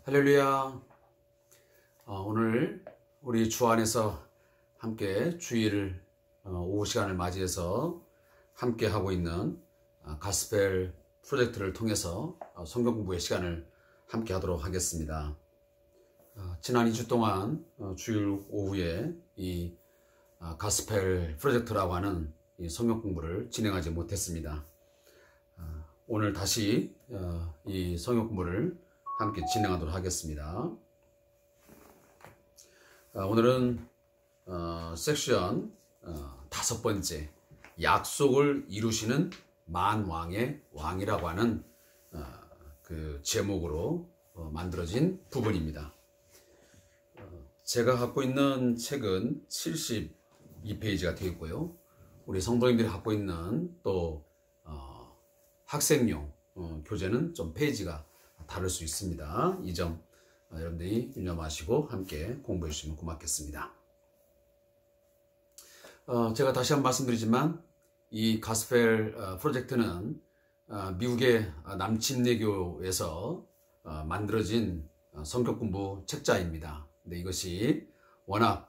할렐루야. 오늘 우리 주 안에서 함께 주일 오후 시간을 맞이해서 함께 하고 있는 가스펠 프로젝트를 통해서 성경 공부의 시간을 함께 하도록 하겠습니다. 지난 2주 동안 주일 오후에 이 가스펠 프로젝트라고 하는 이 성경 공부를 진행하지 못했습니다. 오늘 다시 이 성경 공부를 함께 진행하도록 하겠습니다. 오늘은 섹션 5번째, 약속을 이루시는 만왕의 왕이라고 하는 그 제목으로 만들어진 부분입니다. 제가 갖고 있는 책은 72페이지가 되어 있고요. 우리 성도님들이 갖고 있는 또 학생용 교재는 좀 페이지가 다를 수 있습니다. 이 점 여러분들이 유념하시고 함께 공부해 주시면 고맙겠습니다. 제가 다시 한번 말씀드리지만 이 가스펠 프로젝트는 미국의 남침내교에서 만들어진 성경 공부 책자입니다. 근데 이것이 워낙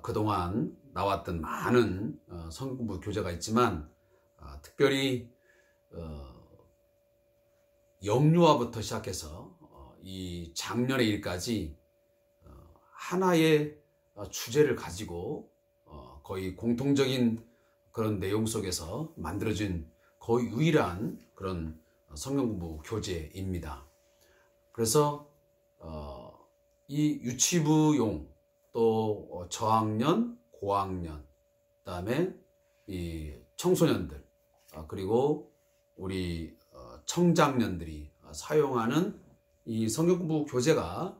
그동안 나왔던 많은 성경 공부 교재가 있지만 특별히 영유아부터 시작해서 이 작년의 일까지 하나의 주제를 가지고 거의 공통적인 그런 내용 속에서 만들어진 거의 유일한 그런 성경 공부 교재입니다. 그래서 이 유치부용 또 저학년, 고학년, 그다음에 이 청소년들 그리고 우리 청장년들이 사용하는 이 성경 공부 교재가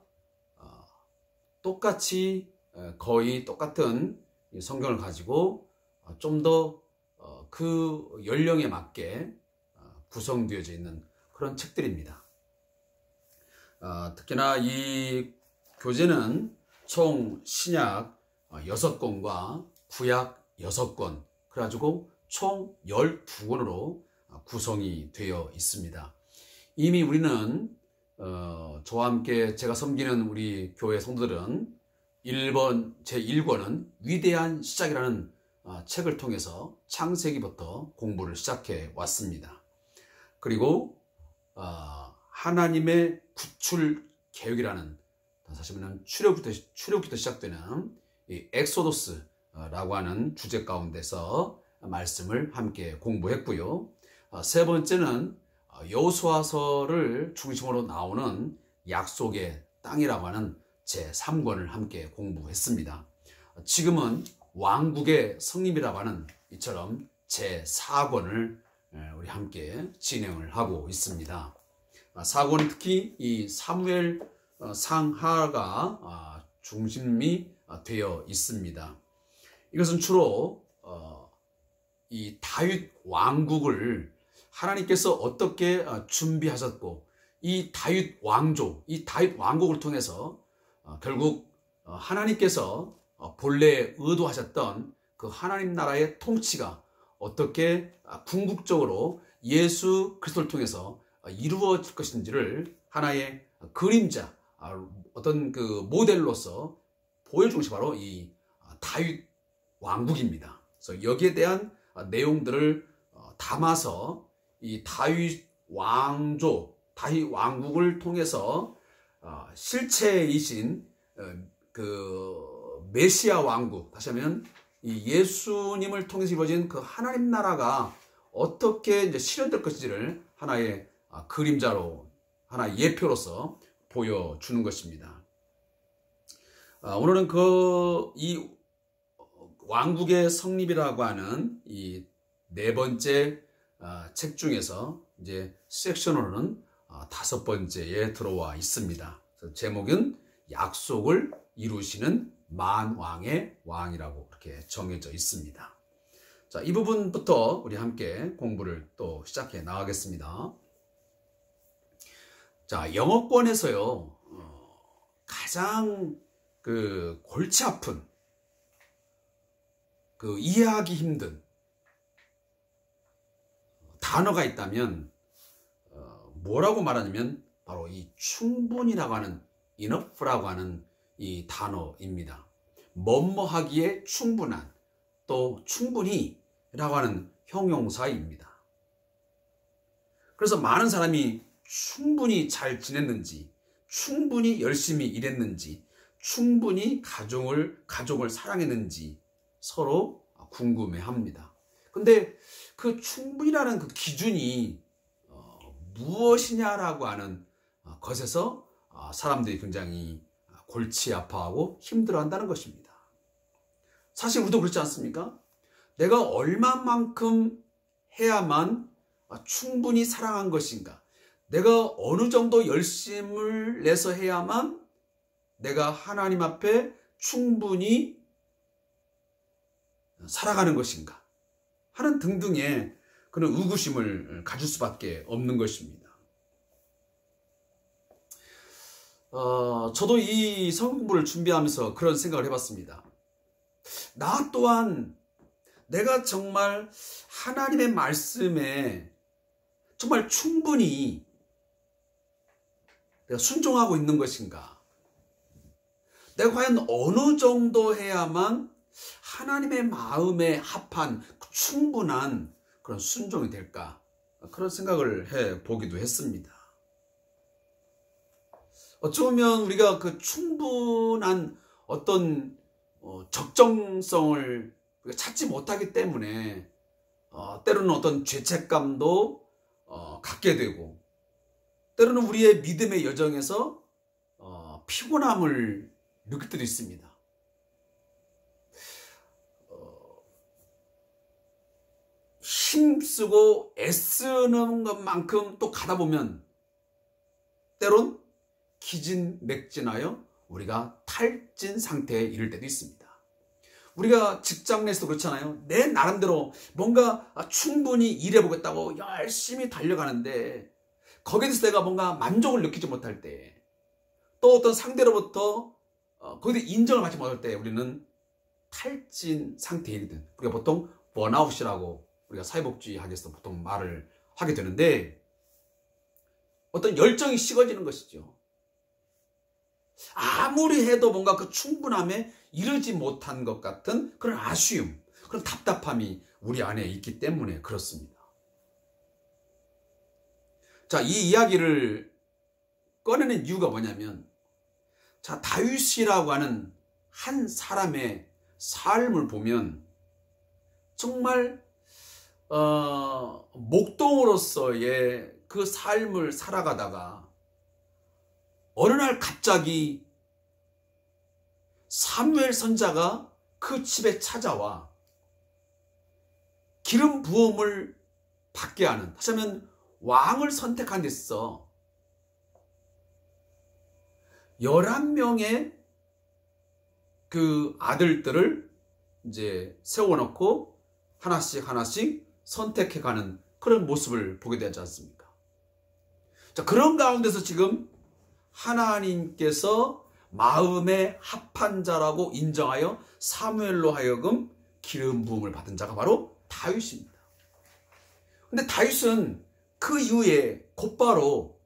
똑같이 거의 똑같은 성경을 가지고 좀 더 그 연령에 맞게 구성되어져 있는 그런 책들입니다. 특히나 이 교재는 총 신약 6권과 구약 6권 그래가지고 총 12권으로 구성이 되어 있습니다. 이미 우리는 저와 함께 제가 섬기는 우리 교회 성도들은 제1권은 위대한 시작이라는 책을 통해서 창세기부터 공부를 시작해 왔습니다. 그리고 하나님의 구출 계획이라는 사실 말하면 출애굽부터 시작되는 이 엑소더스라고 하는 주제 가운데서 말씀을 함께 공부했고요. 세 번째는 여호수아서를 중심으로 나오는 약속의 땅이라고 하는 제3권을 함께 공부했습니다. 지금은 왕국의 성립이라고 하는 이처럼 제4권을 우리 함께 진행을 하고 있습니다. 4권은 특히 이 사무엘 상하가 중심이 되어 있습니다. 이것은 주로 이 다윗 왕국을 하나님께서 어떻게 준비하셨고 이 다윗 왕조, 이 다윗 왕국을 통해서 결국 하나님께서 본래 의도하셨던 그 하나님 나라의 통치가 어떻게 궁극적으로 예수 그리스도를 통해서 이루어질 것인지를 하나의 그림자, 어떤 그 모델로서 보여준 것이 바로 이 다윗 왕국입니다. 그래서 여기에 대한 내용들을 담아서 이 다윗 왕조, 다윗 왕국을 통해서 실체이신 그 메시아 왕국, 다시 하면 이 예수님을 통해서 이루어진 그 하나님 나라가 어떻게 이제 실현될 것인지를 하나의 그림자로, 하나의 예표로서 보여주는 것입니다. 오늘은 이 왕국의 성립이라고 하는 이 네 번째 책 중에서 이제 섹션으로는 5번째에 들어와 있습니다. 제목은 약속을 이루시는 만왕의 왕이라고 이렇게 정해져 있습니다. 자, 이 부분부터 우리 함께 공부를 또 시작해 나가겠습니다. 자, 영어권에서요, 가장 그 골치 아픈, 그 이해하기 힘든 단어가 있다면 뭐라고 말하냐면 바로 이 충분이라고 하는 enough라고 하는 이 단어입니다. 뭐뭐하기에 충분한, 또 충분히라고 하는 형용사입니다. 그래서 많은 사람이 충분히 잘 지냈는지, 충분히 열심히 일했는지, 충분히 가족을 사랑했는지 서로 궁금해합니다. 근데 그 충분이라는 그 기준이 무엇이냐라고 하는 것에서 사람들이 굉장히 골치 아파하고 힘들어한다는 것입니다. 사실 우리도 그렇지 않습니까? 내가 얼마만큼 해야만 충분히 사랑한 것인가? 내가 어느 정도 열심을 내서 해야만 내가 하나님 앞에 충분히 살아가는 것인가? 하는 등등의 그런 의구심을 가질 수밖에 없는 것입니다. 저도 이 성경 공부를 준비하면서 그런 생각을 해봤습니다. 나 또한 내가 정말 하나님의 말씀에 정말 충분히 내가 순종하고 있는 것인가? 내가 과연 어느 정도 해야만 하나님의 마음에 합한 충분한 그런 순종이 될까? 그런 생각을 해보기도 했습니다. 어쩌면 우리가 그 충분한 어떤 적정성을 찾지 못하기 때문에 때로는 어떤 죄책감도 갖게 되고, 때로는 우리의 믿음의 여정에서 피곤함을 느낄 때도 있습니다. 힘쓰고 애쓰는 것만큼 또 가다 보면 때론 기진맥진하여 우리가 탈진 상태에 이를 때도 있습니다. 우리가 직장 내에서도 그렇잖아요. 내 나름대로 뭔가 충분히 일해보겠다고 열심히 달려가는데 거기에 대해서 내가 뭔가 만족을 느끼지 못할 때, 또 어떤 상대로부터 거기에 인정을 받지 못할 때 우리는 탈진 상태에 이르든, 우리가 보통 번아웃이라고 우리가 사회복지학에서 보통 말을 하게 되는데, 어떤 열정이 식어지는 것이죠. 아무리 해도 뭔가 그 충분함에 이르지 못한 것 같은 그런 아쉬움, 그런 답답함이 우리 안에 있기 때문에 그렇습니다. 자, 이 이야기를 꺼내는 이유가 뭐냐면, 자, 다윗이라고 하는 한 사람의 삶을 보면 정말 목동으로서의 그 삶을 살아가다가 어느 날 갑자기 사무엘 선지자가 그 집에 찾아와 기름 부음을 받게 하는, 다시 하면 왕을 선택한 데 있어 11명의 그 아들들을 이제 세워놓고 하나씩 선택해가는 그런 모습을 보게 되지 않습니까? 자, 그런 가운데서 지금 하나님께서 마음에 합한 자라고 인정하여 사무엘로 하여금 기름 부음을 받은 자가 바로 다윗입니다. 근데 다윗은 그 이후에 곧바로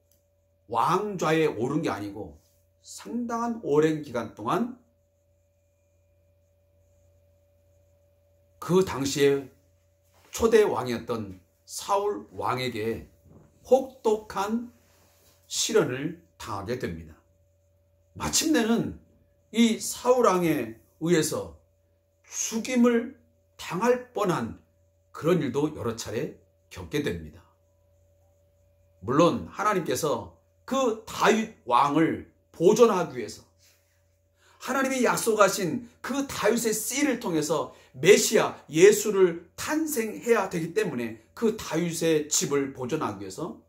왕좌에 오른 게 아니고 상당한 오랜 기간 동안 그 당시에 초대 왕이었던 사울 왕에게 혹독한 시련을 당하게 됩니다. 마침내는 이 사울 왕에 의해서 죽임을 당할 뻔한 그런 일도 여러 차례 겪게 됩니다. 물론 하나님께서 그 다윗 왕을 보존하기 위해서 하나님이 약속하신 그 다윗의 씨를 통해서 메시아 예수를 탄생해야 되기 때문에 그 다윗의 집을 보존하기 위해서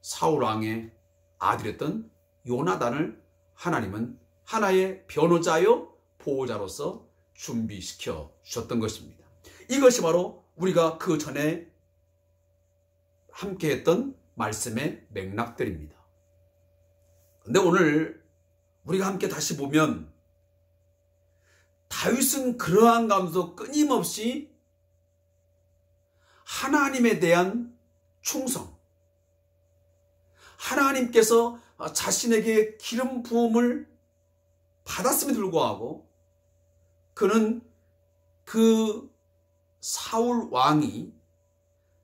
사울 왕의 아들이었던 요나단을 하나님은 하나의 변호자요 보호자로서 준비시켜 주셨던 것입니다. 이것이 바로 우리가 그 전에 함께 했던 말씀의 맥락들입니다. 근데 오늘 우리가 함께 다시 보면 다윗은 그러한 가운데서 끊임없이 하나님에 대한 충성, 하나님께서 자신에게 기름 부음을 받았음에도 불구하고 그는 그 사울 왕이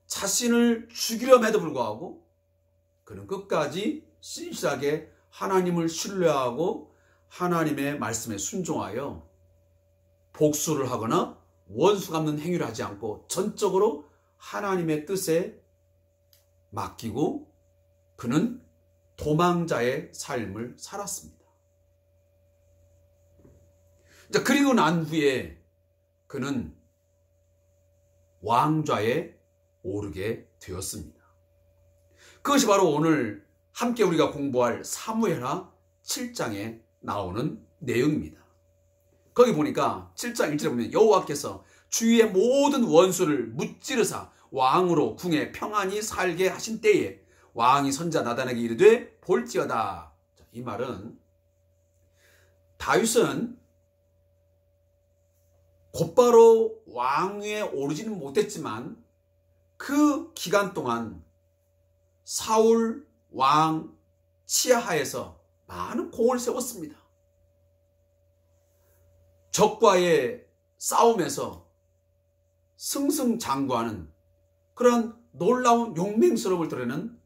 자신을 죽이려함에도 불구하고 그는 끝까지 신실하게 하나님을 신뢰하고 하나님의 말씀에 순종하여 복수를 하거나 원수 갚는 행위를 하지 않고 전적으로 하나님의 뜻에 맡기고 그는 도망자의 삶을 살았습니다. 그리고 난 후에 그는 왕좌에 오르게 되었습니다. 그것이 바로 오늘 함께 우리가 공부할 사무엘하 7장에 나오는 내용입니다. 거기 보니까 7장 1절에 보면 여호와께서 주위의 모든 원수를 무찌르사 왕으로 궁에 평안히 살게 하신 때에 왕이 선자 나단에게 이르되 볼지어다. 이 말은 다윗은 곧바로 왕위에 오르지는 못했지만 그 기간 동안 사울 왕 치하하에서 많은 공을 세웠습니다. 적과의 싸움에서 승승장구하는 그런 놀라운 용맹스러움을 드러내는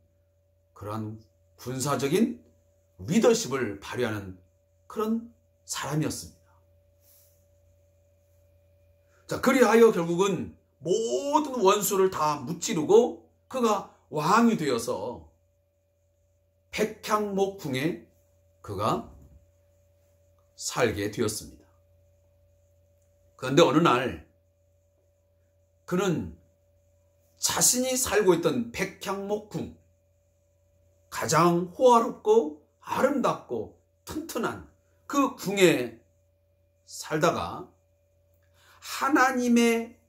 그런 군사적인 리더십을 발휘하는 그런 사람이었습니다. 그리하여 결국은 모든 원수를 다 무찌르고 그가 왕이 되어서 백향목궁에 그가 살게 되었습니다. 그런데 어느 날 그는 자신이 살고 있던 백향목궁, 가장 호화롭고 아름답고 튼튼한 그 궁에 살다가 하나님의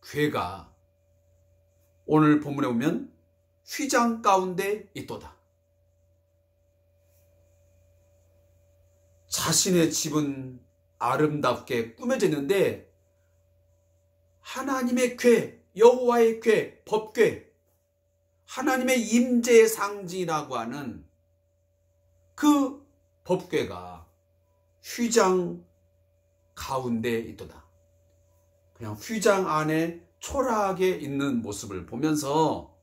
궤가 오늘 본문에 보면 휘장 가운데 있도다. 자신의 집은 아름답게 꾸며져 있는데 하나님의 궤, 여호와의 궤, 법궤, 하나님의 임재의 상징이라고 하는 그 법궤가 휘장 가운데 있도다. 그냥 휘장 안에 초라하게 있는 모습을 보면서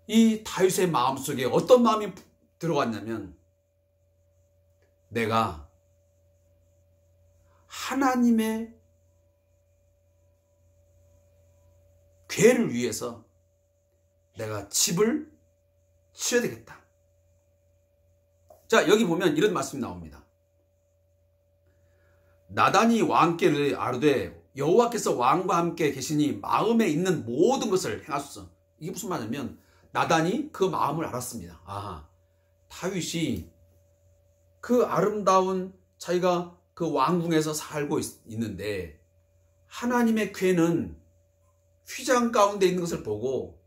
이 다윗의 마음속에 어떤 마음이 들어왔냐면 내가 하나님의 궤를 위해서 내가 집을 지어야 되겠다. 자, 여기 보면 이런 말씀이 나옵니다. 나단이 왕께 아르되 여호와께서 왕과 함께 계시니 마음에 있는 모든 것을 행하소서. 이게 무슨 말이냐면 나단이 그 마음을 알았습니다. 아하, 다윗이 그 아름다운 자기가 그 왕궁에서 살고 있는데 하나님의 궤는 휘장 가운데 있는 것을 보고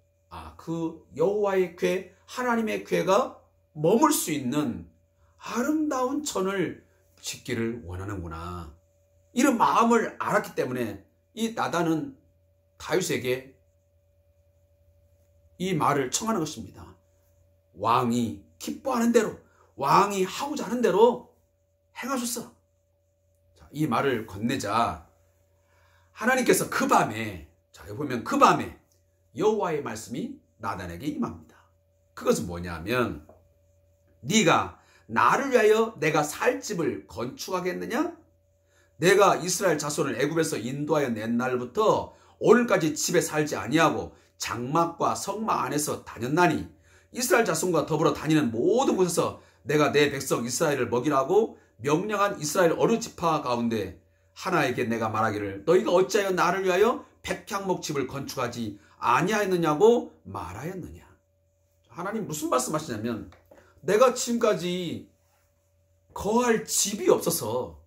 그 여호와의 궤, 하나님의 궤가 머물 수 있는 아름다운 천을 짓기를 원하는구나. 이런 마음을 알았기 때문에 이 나단은 다윗에게 이 말을 청하는 것입니다. 왕이 기뻐하는 대로, 왕이 하고자 하는 대로 행하소서. 이 말을 건네자 하나님께서 그 밤에, 자 여기 보면 그 밤에 여호와의 말씀이 나단에게 임합니다. 그것은 뭐냐면 네가 나를 위하여 내가 살 집을 건축하겠느냐? 내가 이스라엘 자손을 애굽에서 인도하여 낸 날부터 오늘까지 집에 살지 아니하고 장막과 성막 안에서 다녔나니 이스라엘 자손과 더불어 다니는 모든 곳에서 내가 내 백성 이스라엘을 먹이라고 명령한 이스라엘 어느 지파 가운데 하나에게 내가 말하기를 너희가 어찌하여 나를 위하여 백향목 집을 건축하지 아니하였느냐고 말하였느냐. 하나님 무슨 말씀하시냐면 내가 지금까지 거할 집이 없어서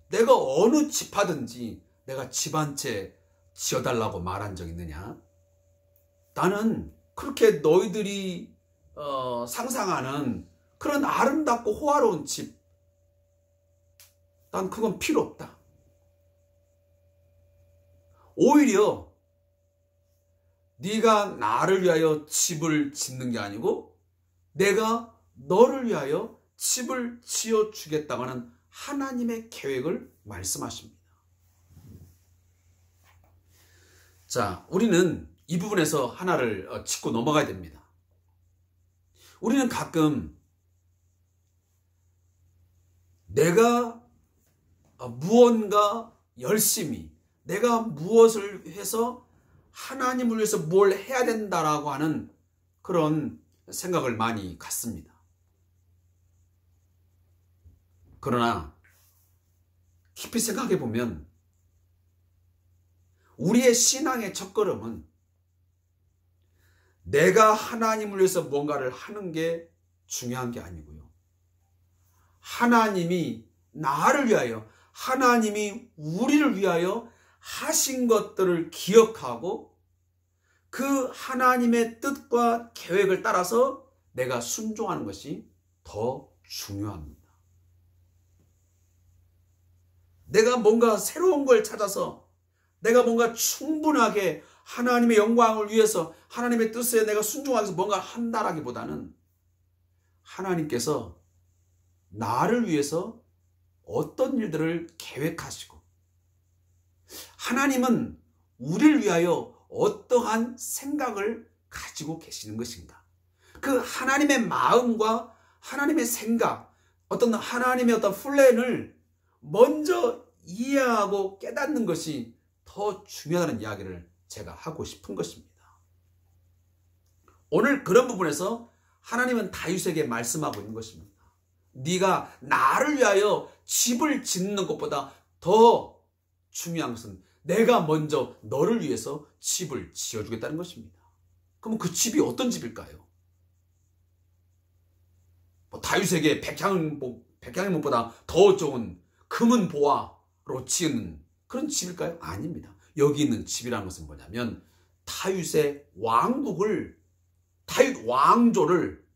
내가 어느 집 하든지 내가 집 한 채 지어달라고 말한 적 있느냐? 나는 그렇게 너희들이 상상하는 그런 아름답고 호화로운 집, 난 그건 필요 없다. 오히려 네가 나를 위하여 집을 짓는 게 아니고 내가 너를 위하여 집을 지어주겠다고 하는 하나님의 계획을 말씀하십니다. 자, 우리는 이 부분에서 하나를 짚고 넘어가야 됩니다. 우리는 가끔 내가 무언가 열심히 내가 무엇을 해서 하나님을 위해서 뭘 해야 된다라고 하는 그런 생각을 많이 갖습니다. 그러나 깊이 생각해 보면 우리의 신앙의 첫걸음은 내가 하나님을 위해서 뭔가를 하는 게 중요한 게 아니고요. 하나님이 나를 위하여, 하나님이 우리를 위하여 하신 것들을 기억하고 그 하나님의 뜻과 계획을 따라서 내가 순종하는 것이 더 중요합니다. 내가 뭔가 새로운 걸 찾아서 내가 뭔가 충분하게 하나님의 영광을 위해서 하나님의 뜻에 내가 순종하기 위해서 뭔가 한다라기보다는 하나님께서 나를 위해서 어떤 일들을 계획하시고 하나님은 우리를 위하여 어떠한 생각을 가지고 계시는 것인가, 그 하나님의 마음과 하나님의 생각, 어떤 하나님의 어떤 플랜을 먼저 이해하고 깨닫는 것이 더 중요하다는 이야기를 제가 하고 싶은 것입니다. 오늘 그런 부분에서 하나님은 다윗에게 말씀하고 있는 것입니다. 네가 나를 위하여 집을 짓는 것보다 더 중요한 것은 내가 먼저 너를 위해서 집을 지어주겠다는 것입니다. 그럼 그 집이 어떤 집일까요? 다윗에게 백향의 목보다 더 좋은 금은 보화로 지은 그런 집일까요? 아닙니다. 여기 있는 집이라는 것은 뭐냐면 다윗의 왕국을, 다윗 왕조를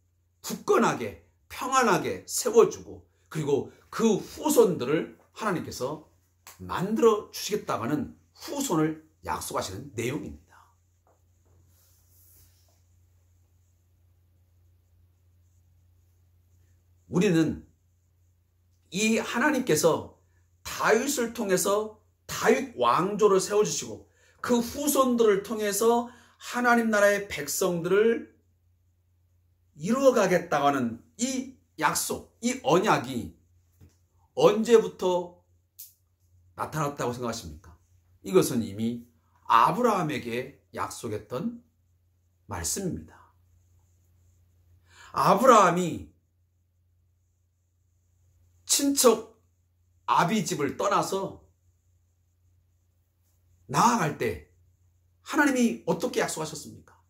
굳건하게 평안하게 세워주고 그리고 그 후손들을 하나님께서 만들어 주시겠다고 하는 후손을 약속하시는 내용입니다. 우리는 이 하나님께서 다윗을 통해서 다윗 왕조를 세워주시고 그 후손들을 통해서 하나님 나라의 백성들을 이루어가겠다고 하는 이 약속, 이 언약이 언제부터 나타났다고 생각하십니까? 이것은 이미 아브라함에게 약속했던 말씀입니다. 아브라함이 친척 아비집을 떠나서 나아갈 때 하나님이 어떻게 약속하셨습니까?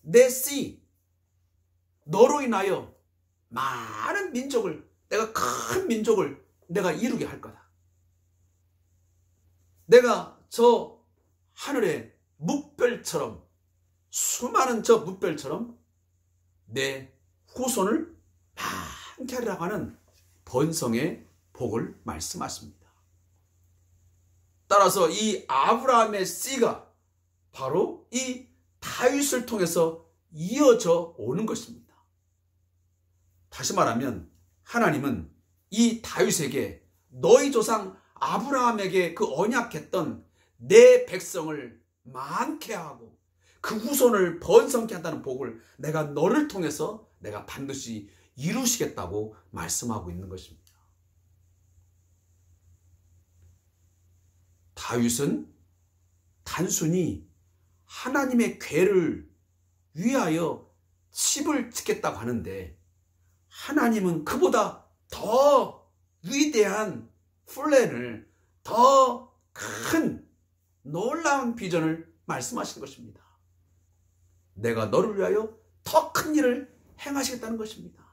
내 씨, 너로 인하여 많은 민족을, 내가 큰 민족을 내가 이루게 할 거다. 내가 저 하늘의 묵별처럼, 수많은 저 묵별처럼 내 후손을 많게 하리라고 하는 번성의 복을 말씀하십니다. 따라서 이 아브라함의 씨가 바로 이 다윗을 통해서 이어져 오는 것입니다. 다시 말하면 하나님은 이 다윗에게 너희 조상 아브라함에게 그 언약했던 내 백성을 많게 하고 그 후손을 번성케 한다는 복을 내가 너를 통해서 내가 반드시 이루시겠다고 말씀하고 있는 것입니다. 다윗은 단순히 하나님의 궤를 위하여 집을 짓겠다고 하는데 하나님은 그보다 더 위대한 플랜을, 더 큰 놀라운 비전을 말씀하신 것입니다. 내가 너를 위하여 더 큰 일을 행하시겠다는 것입니다.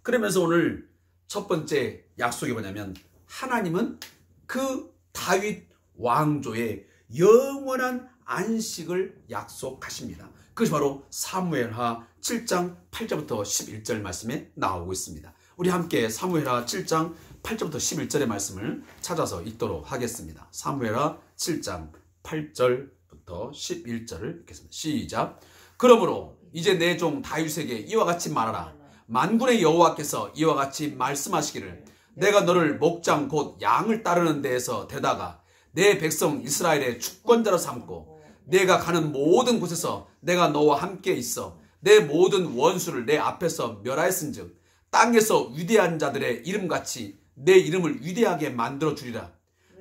그러면서 오늘 첫 번째 약속이 뭐냐면 하나님은 그 다윗 왕조의 영원한 안식을 약속하십니다. 그것이 바로 사무엘하 7장 8절부터 11절 말씀에 나오고 있습니다. 우리 함께 사무엘하 7장 8절부터 11절의 말씀을 찾아서 읽도록 하겠습니다. 사무엘하 7장 8절부터 11절을 읽겠습니다. 시작. 그러므로 이제 내 종 다윗에게 이와 같이 말하라. 만군의 여호와께서 이와 같이 말씀하시기를 내가 너를 목장 곧 양을 따르는 데에서 데다가 내 백성 이스라엘의 주권자로 삼고 내가 가는 모든 곳에서 내가 너와 함께 있어 내 모든 원수를 내 앞에서 멸하였은즉 땅에서 위대한 자들의 이름같이 내 이름을 위대하게 만들어 주리라.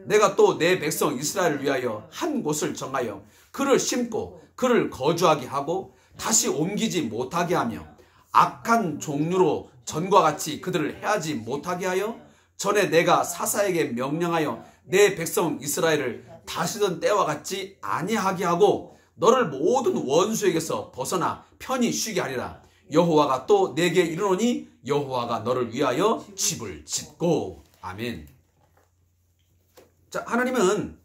내가 또 내 백성 이스라엘을 위하여 한 곳을 정하여 그를 심고 그를 거주하게 하고 다시 옮기지 못하게 하며 악한 종류로 전과 같이 그들을 해하지 못하게 하여 전에 내가 사사에게 명령하여 내 백성 이스라엘을 다시던 때와 같이 아니하게 하고 너를 모든 원수에게서 벗어나 편히 쉬게 하리라. 여호와가 또 내게 이르노니 여호와가 너를 위하여 집을 짓고. 아멘. 자, 하나님은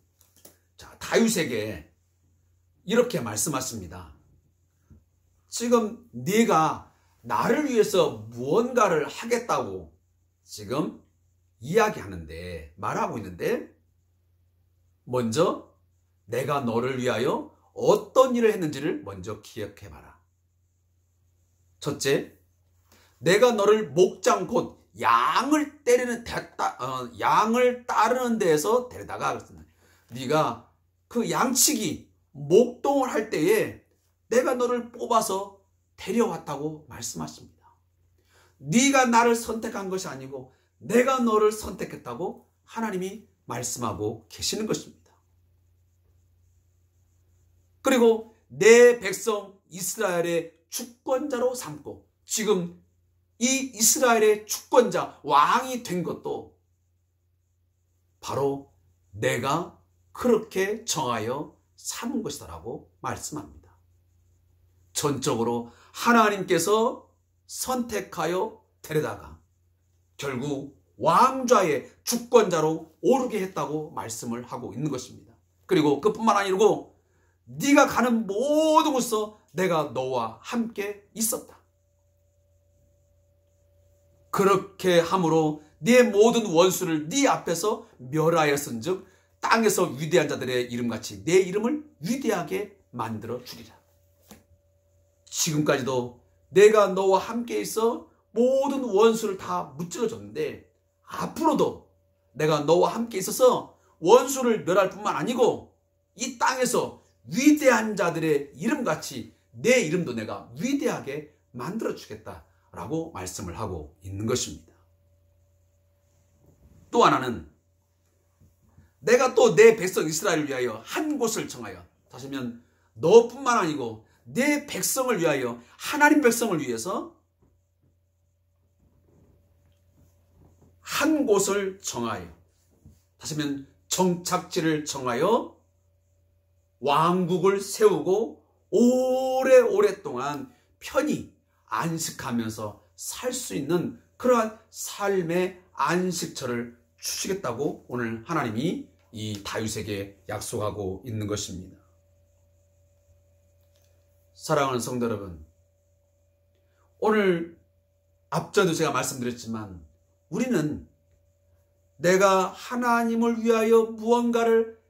다윗에게 이렇게 말씀하십니다. 지금 네가 나를 위해서 무언가를 하겠다고 지금 이야기하는데, 말하고 있는데, 먼저 내가 너를 위하여 어떤 일을 했는지를 먼저 기억해봐라. 첫째, 내가 너를 목장 곧 양을 양을 따르는 데에서 데려다가 그랬습니다. 네가 그 양치기 목동을 할 때에 내가 너를 뽑아서 데려왔다고 말씀하십니다. 네가 나를 선택한 것이 아니고 내가 너를 선택했다고 하나님이 말씀하고 계시는 것입니다. 그리고 내 백성 이스라엘의 주권자로 삼고 지금 이 이스라엘의 주권자 왕이 된 것도 바로 내가 그렇게 정하여 삼은 것이다라고 말씀합니다. 전적으로 하나님께서 선택하여 데려다가 결국 왕좌의 주권자로 오르게 했다고 말씀을 하고 있는 것입니다. 그리고 그뿐만 아니고 네가 가는 모든 곳에서 내가 너와 함께 있었다. 그렇게 함으로 네 모든 원수를 네 앞에서 멸하였은즉 땅에서 위대한 자들의 이름같이 내 이름을 위대하게 만들어 주리라. 지금까지도 내가 너와 함께 있어 모든 원수를 다 무찔러줬는데 앞으로도 내가 너와 함께 있어서 원수를 멸할 뿐만 아니고 이 땅에서 위대한 자들의 이름같이 내 이름도 내가 위대하게 만들어 주겠다라고 말씀을 하고 있는 것입니다. 또 하나는 내가 또 내 백성 이스라엘을 위하여 한 곳을 정하여, 다시 하면 너뿐만 아니고 내 백성을 위하여, 하나님 백성을 위해서 한 곳을 정하여, 다시 하면 정착지를 정하여 왕국을 세우고 오래오랫동안 편히 안식하면서 살 수 있는 그러한 삶의 안식처를 주시겠다고 오늘 하나님이 이 다윗에게 약속하고 있는 것입니다. 사랑하는 성도 여러분, 오늘 앞전도 제가 말씀드렸지만 우리는 내가 하나님을 위하여 무언가를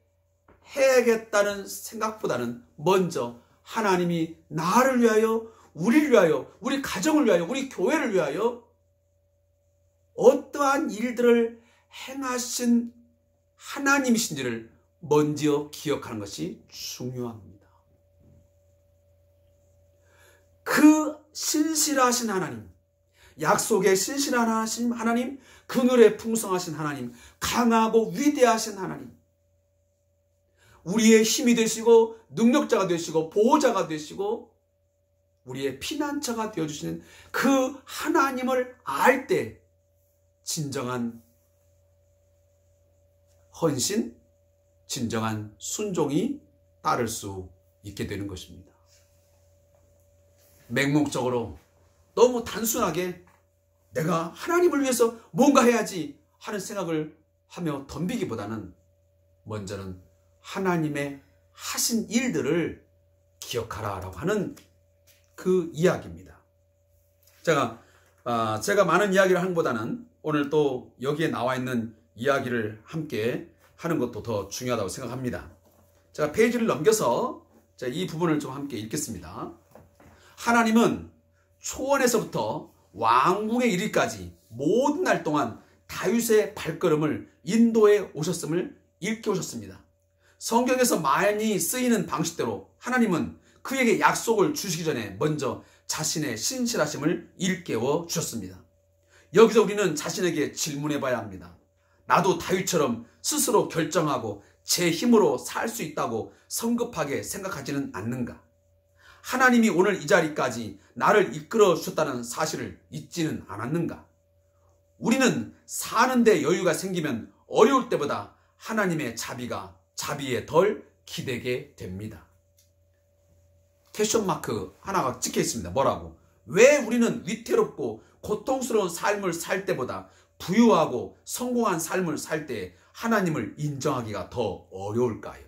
해야겠다는 생각보다는 먼저 하나님이 나를 위하여, 우리를 위하여, 우리 가정을 위하여, 우리 교회를 위하여 어떠한 일들을 행하신 하나님이신지를 먼저 기억하는 것이 중요합니다. 그 신실하신 하나님, 약속의 신실하신 하나님, 긍휼에 풍성하신 하나님, 강하고 위대하신 하나님, 우리의 힘이 되시고 능력자가 되시고 보호자가 되시고 우리의 피난처가 되어주시는 그 하나님을 알 때 진정한 헌신, 진정한 순종이 따를 수 있게 되는 것입니다. 맹목적으로 너무 단순하게 내가 하나님을 위해서 뭔가 해야지 하는 생각을 하며 덤비기보다는 먼저는 하나님의 하신 일들을 기억하라라고 하는 그 이야기입니다. 제가 많은 이야기를 하는 것보다는 오늘 또 여기에 나와 있는 이야기를 함께 하는 것도 더 중요하다고 생각합니다. 제가 페이지를 넘겨서 이 부분을 좀 함께 읽겠습니다. 하나님은 초원에서부터 왕궁에 이르기까지 모든 날 동안 다윗의 발걸음을 인도해 오셨음을 일깨 오셨습니다. 성경에서 많이 쓰이는 방식대로 하나님은 그에게 약속을 주시기 전에 먼저 자신의 신실하심을 일깨워 주셨습니다. 여기서 우리는 자신에게 질문해 봐야 합니다. 나도 다윗처럼 스스로 결정하고 제 힘으로 살 수 있다고 성급하게 생각하지는 않는가? 하나님이 오늘 이 자리까지 나를 이끌어 주셨다는 사실을 잊지는 않았는가? 우리는 사는데 여유가 생기면 어려울 때보다 하나님의 자비에 덜 기대게 됩니다. 퀘션 마크 하나가 찍혀 있습니다. 뭐라고? 왜 우리는 위태롭고 고통스러운 삶을 살 때보다 부유하고 성공한 삶을 살 때 하나님을 인정하기가 더 어려울까요?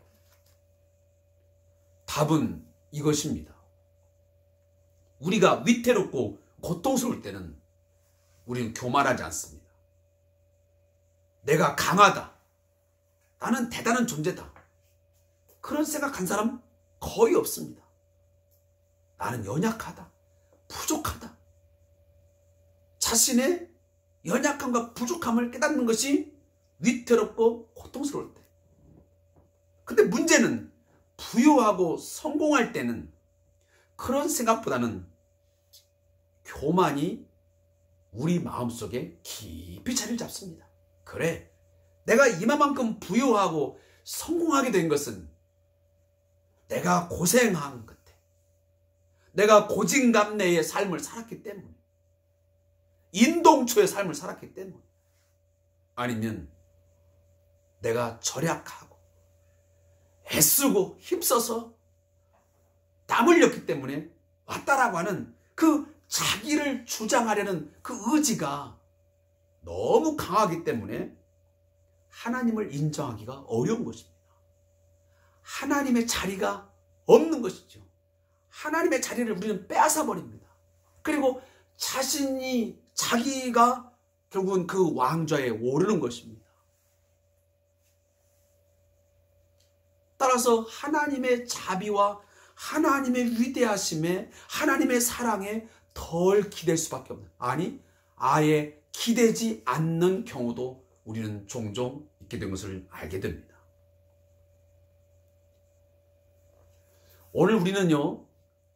답은 이것입니다. 우리가 위태롭고 고통스러울 때는 우리는 교만하지 않습니다. 내가 강하다. 나는 대단한 존재다. 그런 생각한 사람 거의 없습니다. 나는 연약하다. 부족하다. 자신의 연약함과 부족함을 깨닫는 것이 위태롭고 고통스러울 때. 근데 문제는 부유하고 성공할 때는 그런 생각보다는 교만이 우리 마음속에 깊이 자리를 잡습니다. 그래, 내가 이만큼 부유하고 성공하게 된 것은 내가 고생한 끝에, 내가 고진감래의 삶을 살았기 때문에, 인동초의 삶을 살았기 때문에, 아니면 내가 절약하고 애쓰고 힘써서 땀 흘렸기 때문에 왔다라고 하는 그 자기를 주장하려는 그 의지가 너무 강하기 때문에 하나님을 인정하기가 어려운 것입니다. 하나님의 자리가 없는 것이죠. 하나님의 자리를 우리는 빼앗아 버립니다. 그리고 자기가 결국은 그 왕좌에 오르는 것입니다. 따라서 하나님의 자비와 하나님의 위대하심에, 하나님의 사랑에 덜 기댈 수밖에 없는, 아니 아예 기대지 않는 경우도 우리는 종종 있게 된 것을 알게 됩니다. 오늘 우리는요,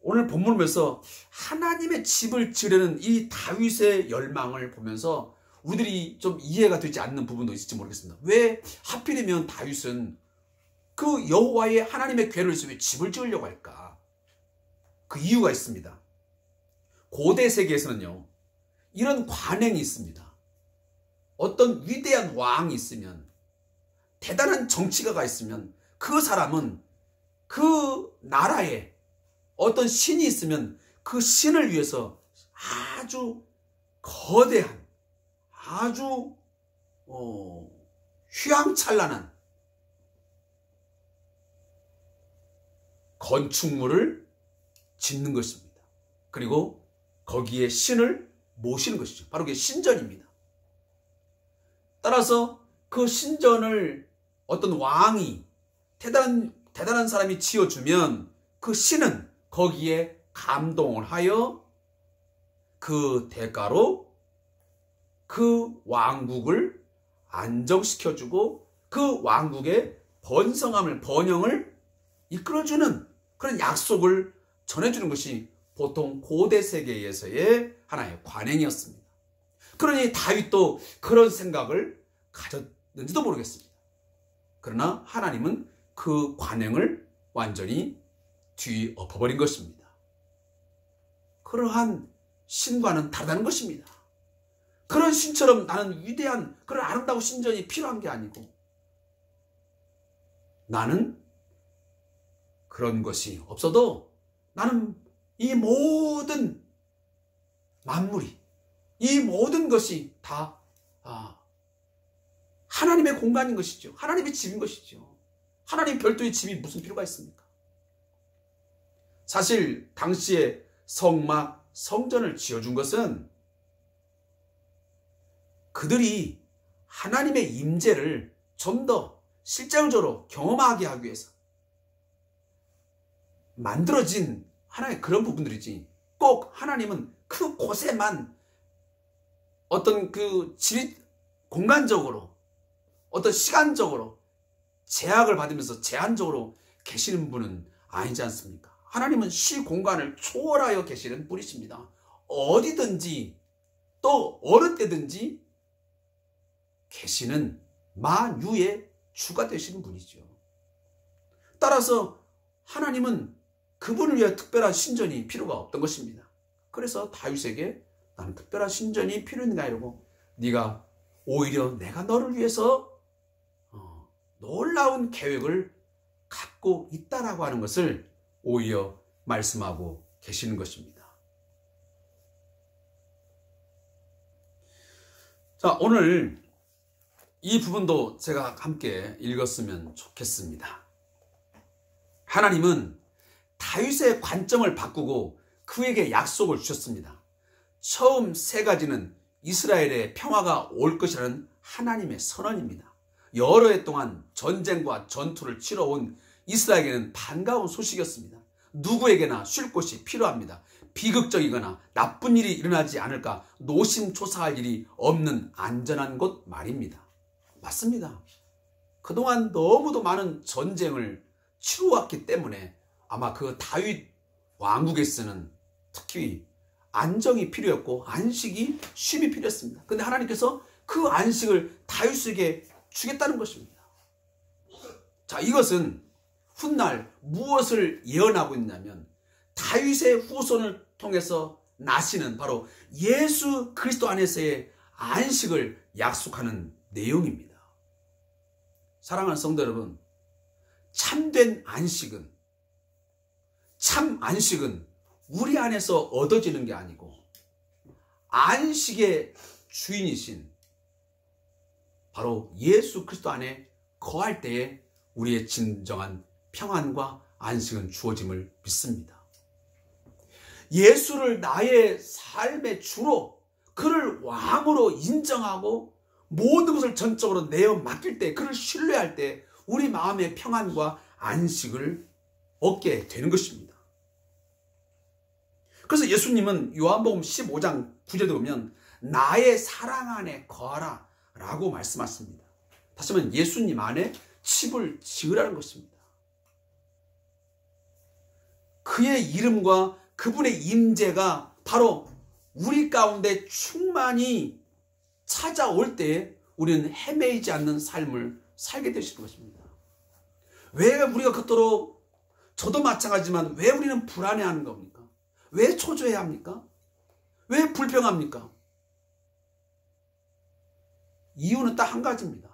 오늘 본문을 보면서 하나님의 집을 지으려는 이 다윗의 열망을 보면서 우리들이 좀 이해가 되지 않는 부분도 있을지 모르겠습니다. 왜 하필이면 다윗은 그 여호와의 하나님의 궤를 위해서 왜 집을 지으려고 할까? 그 이유가 있습니다. 고대 세계에서는요, 이런 관행이 있습니다. 어떤 위대한 왕이 있으면, 대단한 정치가가 있으면 그 사람은 그 나라에 어떤 신이 있으면 그 신을 위해서 아주 거대한, 아주 휘황찬란한 건축물을 짓는 것입니다. 그리고 거기에 신을 모시는 것이죠. 바로 그게 신전입니다. 따라서 그 신전을 어떤 왕이, 대단한 사람이 지어주면 그 신은 거기에 감동을 하여 그 대가로 그 왕국을 안정시켜주고 그 왕국의 번영을 이끌어주는 그런 약속을 전해주는 것이 보통 고대 세계에서의 하나의 관행이었습니다. 그러니 다윗도 그런 생각을 가졌는지도 모르겠습니다. 그러나 하나님은 그 관행을 완전히 뒤엎어버린 것입니다. 그러한 신과는 다르다는 것입니다. 그런 신처럼 나는 위대한 그런 아름다운 신전이 필요한 게 아니고, 나는 그런 것이 없어도 나는 이 모든 만물이, 이 모든 것이 다 하나님의 공간인 것이죠. 하나님의 집인 것이죠. 하나님 별도의 집이 무슨 필요가 있습니까? 사실 당시에 성막, 성전을 지어준 것은 그들이 하나님의 임재를 좀 더 실제적으로 경험하게 하기 위해서, 만들어진 하나의 그런 부분들이지, 꼭 하나님은 그 곳에만 어떤 그 공간적으로, 어떤 시간적으로 제약을 받으면서 제한적으로 계시는 분은 아니지 않습니까? 하나님은 시공간을 초월하여 계시는 분이십니다. 어디든지 또 어느 때든지 계시는 만유의 주가 되시는 분이죠. 따라서 하나님은 그분을 위해 특별한 신전이 필요가 없던 것입니다. 그래서 다윗에게 나는 특별한 신전이 필요한가 이러고, 네가 오히려 내가 너를 위해서 놀라운 계획을 갖고 있다라고 하는 것을 오히려 말씀하고 계시는 것입니다. 자, 오늘 이 부분도 제가 함께 읽었으면 좋겠습니다. 하나님은 다윗의 관점을 바꾸고 그에게 약속을 주셨습니다. 처음 세 가지는 이스라엘의 평화가 올 것이라는 하나님의 선언입니다. 여러 해 동안 전쟁과 전투를 치러온 이스라엘에게는 반가운 소식이었습니다. 누구에게나 쉴 곳이 필요합니다. 비극적이거나 나쁜 일이 일어나지 않을까 노심초사할 일이 없는 안전한 곳 말입니다. 맞습니다. 그동안 너무도 많은 전쟁을 치루었기 때문에 아마 그 다윗 왕국에서는 특히 안정이 필요했고 안식이 쉼이 필요했습니다. 그런데 하나님께서 그 안식을 다윗에게 주겠다는 것입니다. 자, 이것은 훗날 무엇을 예언하고 있냐면 다윗의 후손을 통해서 나시는 바로 예수 그리스도 안에서의 안식을 약속하는 내용입니다. 사랑하는 성도 여러분, 참된 안식은, 참 안식은 우리 안에서 얻어지는 게 아니고 안식의 주인이신 바로 예수 그리스도 안에 거할 때에 우리의 진정한 평안과 안식은 주어짐을 믿습니다. 예수를 나의 삶의 주로, 그를 왕으로 인정하고 모든 것을 전적으로 내어 맡길 때, 그를 신뢰할 때 우리 마음의 평안과 안식을 얻게 되는 것입니다. 그래서 예수님은 요한복음 15장 9절에 보면 나의 사랑 안에 거하라 라고 말씀하십니다. 다시 말하면 예수님 안에 집을 지으라는 것입니다. 그의 이름과 그분의 임재가 바로 우리 가운데 충만히 찾아올 때에 우리는 헤매이지 않는 삶을 살게 되시는 것입니다. 왜 우리가 그토록, 저도 마찬가지지만 왜 우리는 불안해하는 겁니까? 왜 초조해야 합니까? 왜 불평합니까? 이유는 딱 한 가지입니다.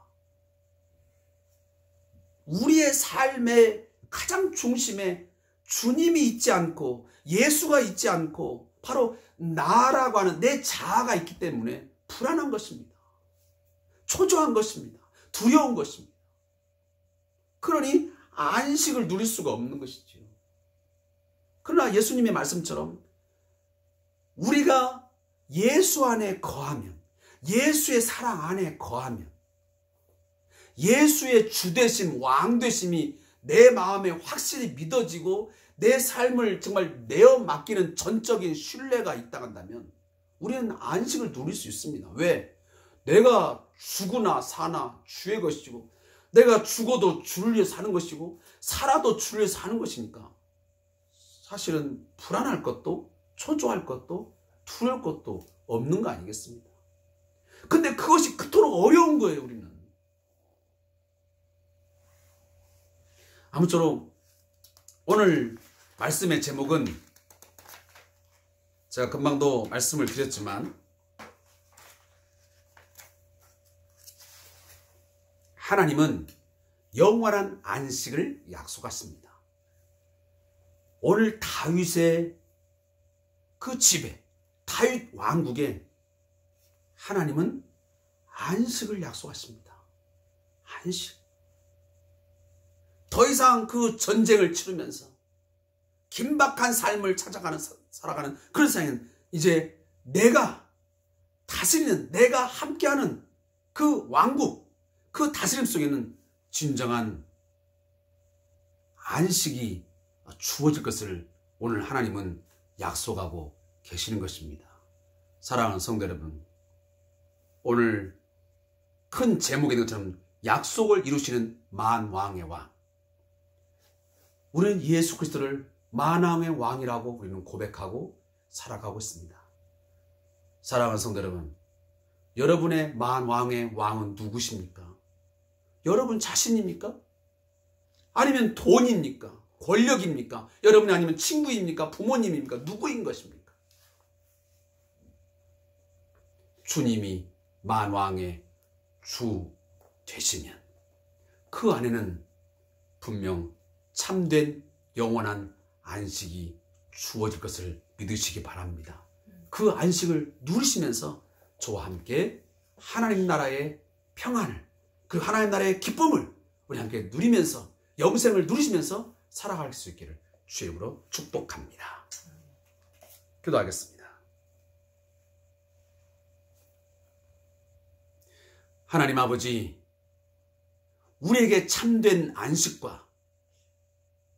우리의 삶의 가장 중심에 주님이 있지 않고 예수가 있지 않고 바로 나라고 하는 내 자아가 있기 때문에 불안한 것입니다. 초조한 것입니다. 두려운 것입니다. 그러니 안식을 누릴 수가 없는 것이죠. 그러나 예수님의 말씀처럼 우리가 예수 안에 거하면, 예수의 사랑 안에 거하면, 예수의 주되심, 왕되심이 내 마음에 확실히 믿어지고 내 삶을 정말 내어 맡기는 전적인 신뢰가 있다 한다면 우리는 안식을 누릴 수 있습니다. 왜? 내가 죽으나 사나 주의 것이고, 내가 죽어도 주를 위해 사는 것이고, 살아도 주를 위해 사는 것이니까 사실은 불안할 것도 초조할 것도 두려울 것도 없는 거 아니겠습니까? 근데 그것이 그토록 어려운 거예요, 우리는. 아무쪼록 오늘 말씀의 제목은 제가 금방도 말씀을 드렸지만 하나님은 영원한 안식을 약속하십니다. 오늘 다윗의 그 집에, 다윗 왕국에 하나님은 안식을 약속하십니다. 안식. 더 이상 그 전쟁을 치르면서 긴박한 삶을 살아가는 그런 세상에는 이제 내가 다스리는, 내가 함께하는 그 왕국, 그 다스림 속에는 진정한 안식이 주어질 것을 오늘 하나님은 약속하고 계시는 것입니다. 사랑하는 성도 여러분, 오늘 큰 제목에 있는 것처럼 약속을 이루시는 만왕의 왕, 우리는 예수 그리스도를 만왕의 왕이라고 우리는 고백하고 살아가고 있습니다. 사랑하는 성도 여러분, 여러분의 만왕의 왕은 누구십니까? 여러분 자신입니까? 아니면 돈입니까? 권력입니까? 여러분이 아니면 친구입니까? 부모님입니까? 누구인 것입니까? 주님이 만왕의 주 되시면 그 안에는 분명 참된 영원한 안식이 주어질 것을 믿으시기 바랍니다. 그 안식을 누리시면서 저와 함께 하나님 나라의 평안을, 그리고 하나님 나라의 기쁨을 우리 함께 누리면서 영생을 누리시면서 살아갈 수 있기를 주의 이름으로 축복합니다. 기도하겠습니다. 하나님 아버지, 우리에게 참된 안식과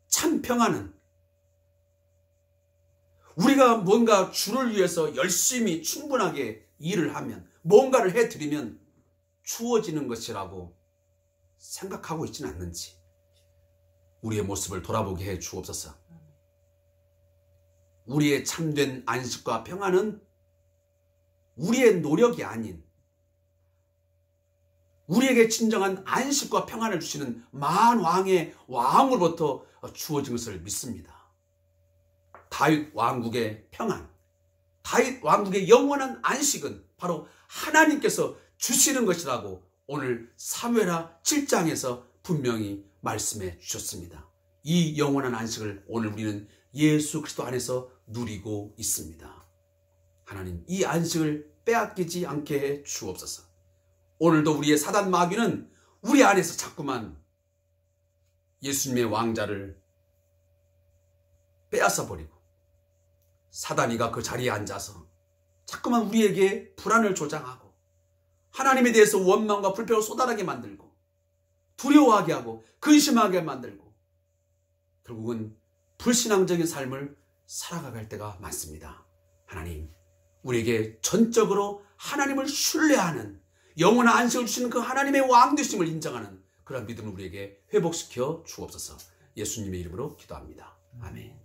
참 평안은 우리가 뭔가 주를 위해서 열심히 충분하게 일을 하면, 뭔가를 해드리면 주어지는 것이라고 생각하고 있지는 않는지 우리의 모습을 돌아보게 해 주옵소서. 우리의 참된 안식과 평안은 우리의 노력이 아닌 우리에게 진정한 안식과 평안을 주시는 만왕의 왕으로부터 주어진 것을 믿습니다. 다윗 왕국의 평안, 다윗 왕국의 영원한 안식은 바로 하나님께서 주시는 것이라고 오늘 사무엘하 7장에서 분명히 말씀해 주셨습니다. 이 영원한 안식을 오늘 우리는 예수 그리스도 안에서 누리고 있습니다. 하나님, 이 안식을 빼앗기지 않게 해 주옵소서. 오늘도 우리의 사단 마귀는 우리 안에서 자꾸만 예수님의 왕자를 빼앗아 버리고 사단이가 그 자리에 앉아서 자꾸만 우리에게 불안을 조장하고 하나님에 대해서 원망과 불평을 쏟아나게 만들고 두려워하게 하고 근심하게 만들고 결국은 불신앙적인 삶을 살아갈 때가 많습니다. 하나님, 우리에게 전적으로 하나님을 신뢰하는 영원한 안식을 주시는 그 하나님의 왕 되심을 인정하는 그런 믿음을 우리에게 회복시켜 주옵소서. 예수님의 이름으로 기도합니다. 아멘.